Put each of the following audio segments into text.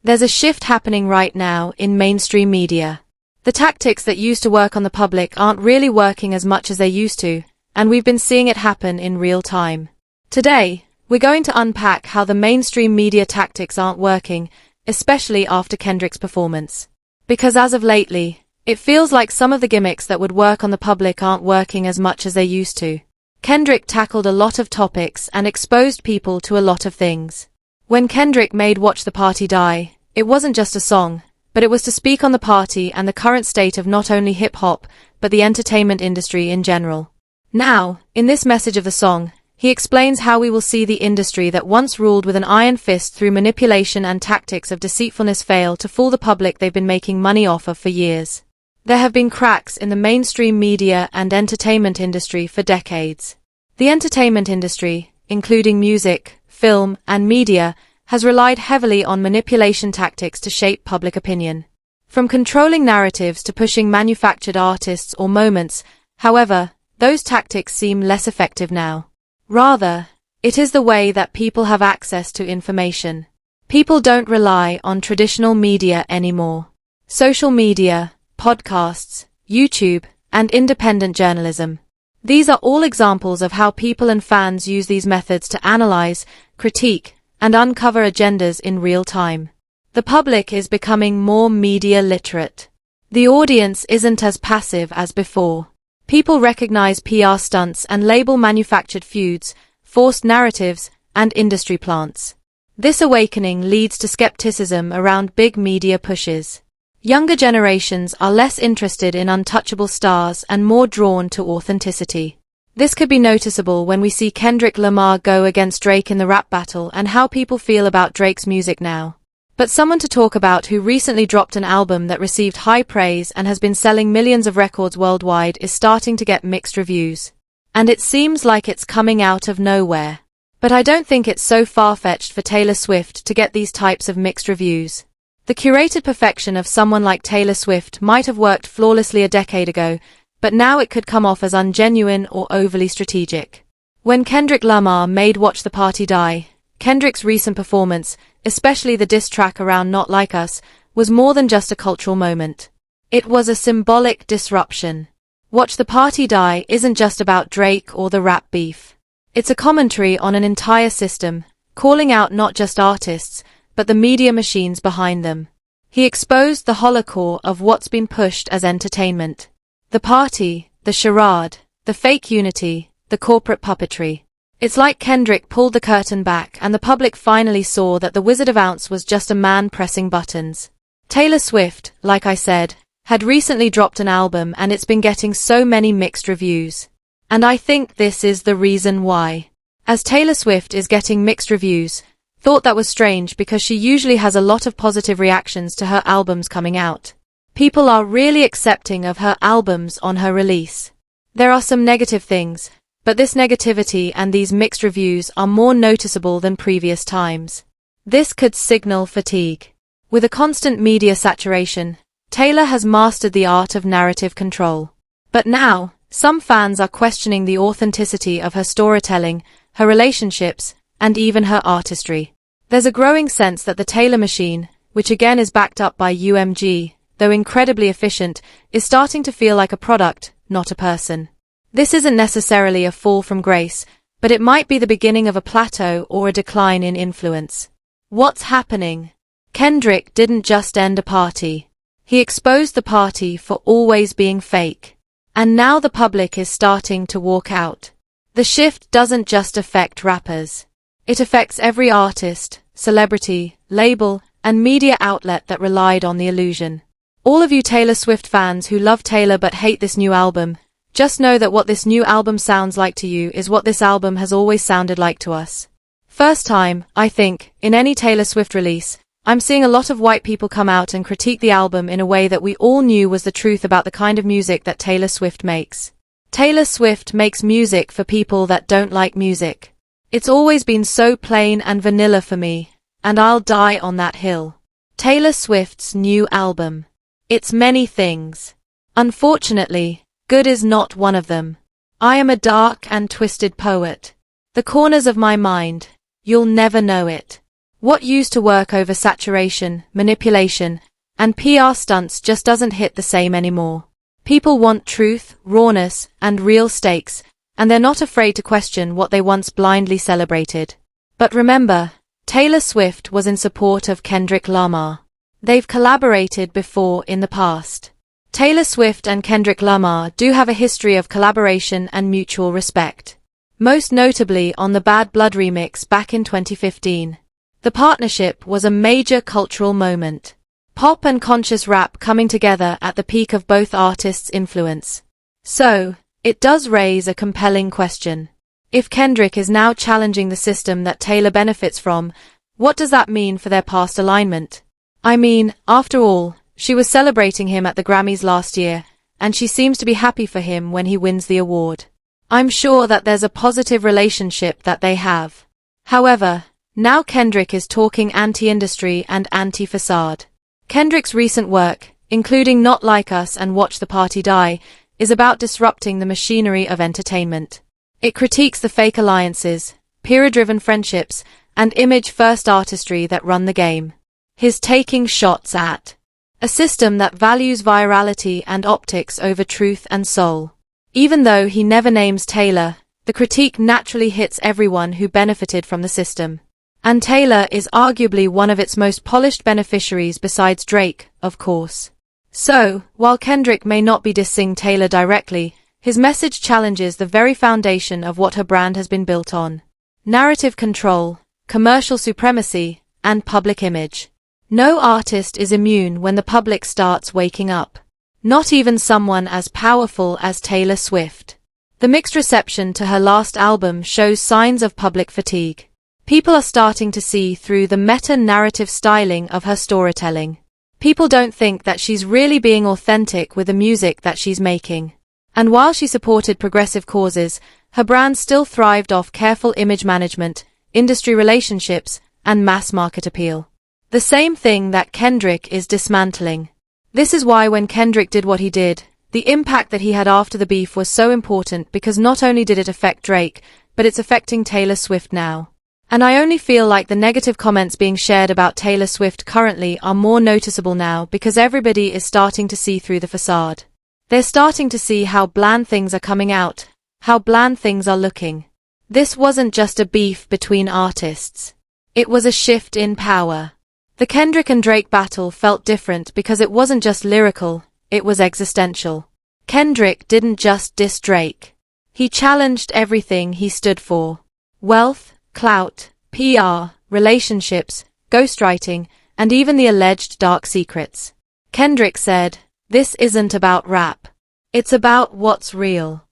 There's a shift happening right now in mainstream media. The tactics that used to work on the public aren't really working as much as they used to, and we've been seeing it happen in real time. Today, we're going to unpack how the mainstream media tactics aren't working, especially after Kendrick's performance. Because as of lately, it feels like some of the gimmicks that would work on the public aren't working as much as they used to. Kendrick tackled a lot of topics and exposed people to a lot of things. When Kendrick made Watch the Party Die, it wasn't just a song, but it was to speak on the party and the current state of not only hip-hop, but the entertainment industry in general. Now, in this message of the song, he explains how we will see the industry that once ruled with an iron fist through manipulation and tactics of deceitfulness fail to fool the public they've been making money off of for years. There have been cracks in the mainstream media and entertainment industry for decades. The entertainment industry, including music, film, and media, has relied heavily on manipulation tactics to shape public opinion. From controlling narratives to pushing manufactured artists or moments, however, those tactics seem less effective now. Rather, it is the way that people have access to information. People don't rely on traditional media anymore. Social media, podcasts, YouTube, and independent journalism. These are all examples of how people and fans use these methods to analyze, critique, and uncover agendas in real time. The public is becoming more media literate. The audience isn't as passive as before. People recognize PR stunts and label manufactured feuds, forced narratives, and industry plants. This awakening leads to skepticism around big media pushes. Younger generations are less interested in untouchable stars and more drawn to authenticity. This could be noticeable when we see Kendrick Lamar go against Drake in the rap battle and how people feel about Drake's music now. But someone to talk about who recently dropped an album that received high praise and has been selling millions of records worldwide is starting to get mixed reviews. And it seems like it's coming out of nowhere. But I don't think it's so far-fetched for Taylor Swift to get these types of mixed reviews. The curated perfection of someone like Taylor Swift might have worked flawlessly a decade ago, but now it could come off as ungenuine or overly strategic. When Kendrick Lamar made Watch the Party Die, Kendrick's recent performance, especially the diss track around Not Like Us, was more than just a cultural moment. It was a symbolic disruption. Watch the Party Die isn't just about Drake or the rap beef. It's a commentary on an entire system, calling out not just artists, but the media machines behind them. He exposed the hollow core of what's been pushed as entertainment. The party, the charade, the fake unity, the corporate puppetry. It's like Kendrick pulled the curtain back and the public finally saw that the Wizard of Oz was just a man pressing buttons. Taylor Swift, like I said, had recently dropped an album and it's been getting so many mixed reviews. And I think this is the reason why. As Taylor Swift is getting mixed reviews, thought that was strange because she usually has a lot of positive reactions to her albums coming out. People are really accepting of her albums on her release. There are some negative things, but this negativity and these mixed reviews are more noticeable than previous times. This could signal fatigue. With a constant media saturation, Taylor has mastered the art of narrative control. But now, some fans are questioning the authenticity of her storytelling, her relationships, and even her artistry. There's a growing sense that the Taylor machine, which again is backed up by UMG, though incredibly efficient, is starting to feel like a product, not a person. This isn't necessarily a fall from grace, but it might be the beginning of a plateau or a decline in influence. What's happening? Kendrick didn't just end a party. He exposed the party for always being fake. And now the public is starting to walk out. The shift doesn't just affect rappers. It affects every artist, celebrity, label, and media outlet that relied on the illusion. All of you Taylor Swift fans who love Taylor but hate this new album, just know that what this new album sounds like to you is what this album has always sounded like to us. First time, I think, in any Taylor Swift release, I'm seeing a lot of white people come out and critique the album in a way that we all knew was the truth about the kind of music that Taylor Swift makes. Taylor Swift makes music for people that don't like music. It's always been so plain and vanilla for me, and I'll die on that hill. Taylor Swift's new album. It's many things. Unfortunately, good is not one of them. I am a dark and twisted poet. The corners of my mind, you'll never know it. What used to work over saturation, manipulation, and PR stunts just doesn't hit the same anymore. People want truth, rawness, and real stakes, and they're not afraid to question what they once blindly celebrated. But remember, Taylor Swift was in support of Kendrick Lamar. They've collaborated before in the past. Taylor Swift and Kendrick Lamar do have a history of collaboration and mutual respect. Most notably on the Bad Blood remix back in 2015. The partnership was a major cultural moment. Pop and conscious rap coming together at the peak of both artists' influence. So, it does raise a compelling question. If Kendrick is now challenging the system that Taylor benefits from, what does that mean for their past alignment? I mean, after all, she was celebrating him at the Grammys last year, and she seems to be happy for him when he wins the award. I'm sure that there's a positive relationship that they have. However, now Kendrick is talking anti-industry and anti-facade. Kendrick's recent work, including Not Like Us and Watch the Party Die, is about disrupting the machinery of entertainment. It critiques the fake alliances, peer-driven friendships, and image-first artistry that run the game. He's taking shots at a system that values virality and optics over truth and soul. Even though he never names Taylor, the critique naturally hits everyone who benefited from the system. And Taylor is arguably one of its most polished beneficiaries besides Drake, of course. So, while Kendrick may not be dissing Taylor directly, his message challenges the very foundation of what her brand has been built on. Narrative control, commercial supremacy, and public image. No artist is immune when the public starts waking up. Not even someone as powerful as Taylor Swift. The mixed reception to her last album shows signs of public fatigue. People are starting to see through the meta-narrative styling of her storytelling. People don't think that she's really being authentic with the music that she's making. And while she supported progressive causes, her brand still thrived off careful image management, industry relationships, and mass market appeal. The same thing that Kendrick is dismantling. This is why when Kendrick did what he did, the impact that he had after the beef was so important because not only did it affect Drake, but it's affecting Taylor Swift now. And I only feel like the negative comments being shared about Taylor Swift currently are more noticeable now because everybody is starting to see through the facade. They're starting to see how bland things are coming out, how bland things are looking. This wasn't just a beef between artists. It was a shift in power. The Kendrick and Drake battle felt different because it wasn't just lyrical, it was existential. Kendrick didn't just diss Drake. He challenged everything he stood for. Wealth, clout, PR, relationships, ghostwriting, and even the alleged dark secrets. Kendrick said, "This isn't about rap. It's about what's real."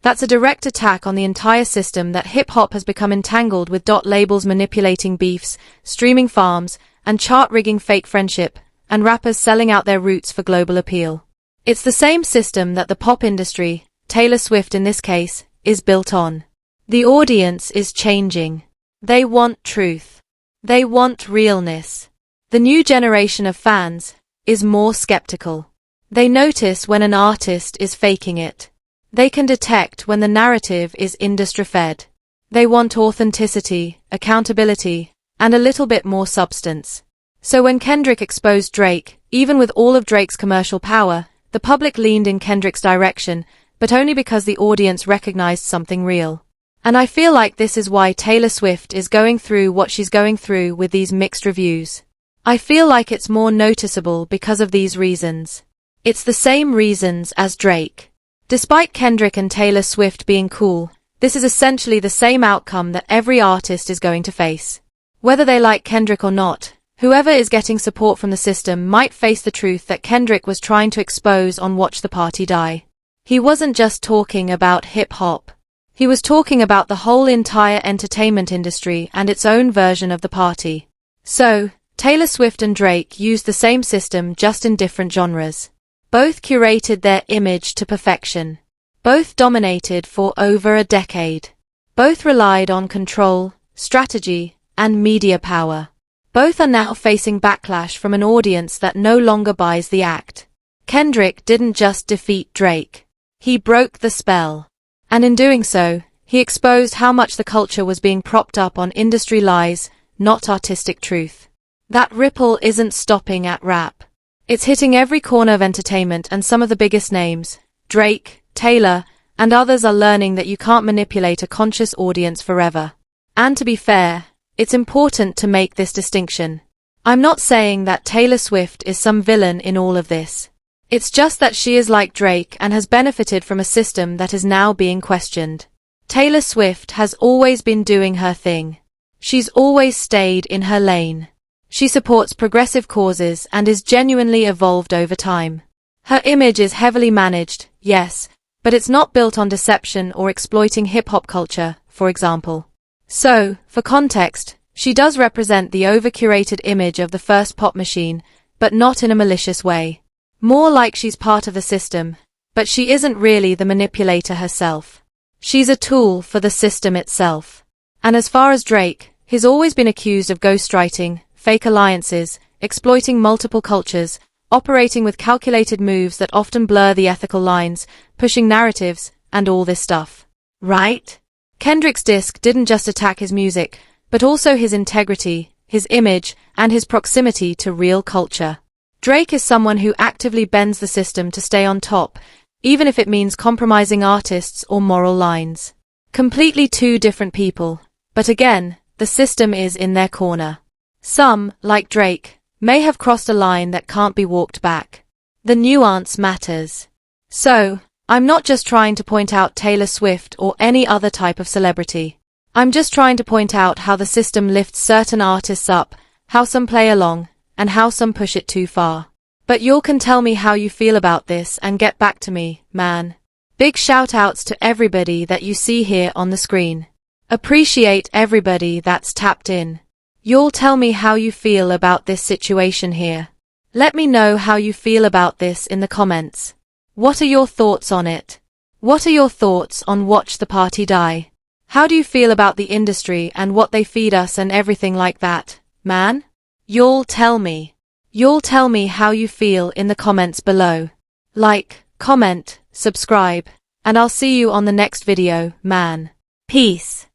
That's a direct attack on the entire system that hip-hop has become entangled with. Labels manipulating beefs, streaming farms, and chart-rigging fake friendship, and rappers selling out their roots for global appeal. It's the same system that the pop industry, Taylor Swift in this case, is built on. The audience is changing. They want truth. They want realness. The new generation of fans is more skeptical. They notice when an artist is faking it. They can detect when the narrative is industry-fed. They want authenticity, accountability, and a little bit more substance. So when Kendrick exposed Drake, even with all of Drake's commercial power, the public leaned in Kendrick's direction, but only because the audience recognized something real. And I feel like this is why Taylor Swift is going through what she's going through with these mixed reviews. I feel like it's more noticeable because of these reasons. It's the same reasons as Drake. Despite Kendrick and Taylor Swift being cool, this is essentially the same outcome that every artist is going to face. Whether they like Kendrick or not, whoever is getting support from the system might face the truth that Kendrick was trying to expose on Watch the Party Die. He wasn't just talking about hip-hop. He was talking about the whole entire entertainment industry and its own version of the party. So, Taylor Swift and Drake used the same system just in different genres. Both curated their image to perfection. Both dominated for over a decade. Both relied on control, strategy, and media power. Both are now facing backlash from an audience that no longer buys the act. Kendrick didn't just defeat Drake. He broke the spell. And in doing so, he exposed how much the culture was being propped up on industry lies, not artistic truth. That ripple isn't stopping at rap. It's hitting every corner of entertainment, and some of the biggest names, Drake, Taylor, and others are learning that you can't manipulate a conscious audience forever. And to be fair, it's important to make this distinction. I'm not saying that Taylor Swift is some villain in all of this. It's just that she is like Drake and has benefited from a system that is now being questioned. Taylor Swift has always been doing her thing. She's always stayed in her lane. She supports progressive causes and is genuinely evolved over time. Her image is heavily managed, yes, but it's not built on deception or exploiting hip-hop culture, for example. So, for context, she does represent the over-curated image of the first pop machine, but not in a malicious way. More like she's part of the system, but she isn't really the manipulator herself. She's a tool for the system itself. And as far as Drake, he's always been accused of ghostwriting, fake alliances, exploiting multiple cultures, operating with calculated moves that often blur the ethical lines, pushing narratives, and all this stuff. Right? Kendrick's disc didn't just attack his music, but also his integrity, his image, and his proximity to real culture. Drake is someone who actively bends the system to stay on top, even if it means compromising artists or moral lines. Completely two different people, but again, the system is in their corner. Some, like Drake, may have crossed a line that can't be walked back. The nuance matters. So, I'm not just trying to point out Taylor Swift or any other type of celebrity. I'm just trying to point out how the system lifts certain artists up, how some play along, and how some push it too far. But you can tell me how you feel about this and get back to me, man. Big shout-outs to everybody that you see here on the screen. Appreciate everybody that's tapped in. You'll tell me how you feel about this situation here. Let me know how you feel about this in the comments. What are your thoughts on it? What are your thoughts on Watch the Party Die? How do you feel about the industry and what they feed us and everything like that, man? You'll tell me. You'll tell me how you feel in the comments below. Like, comment, subscribe, and I'll see you on the next video, man. Peace.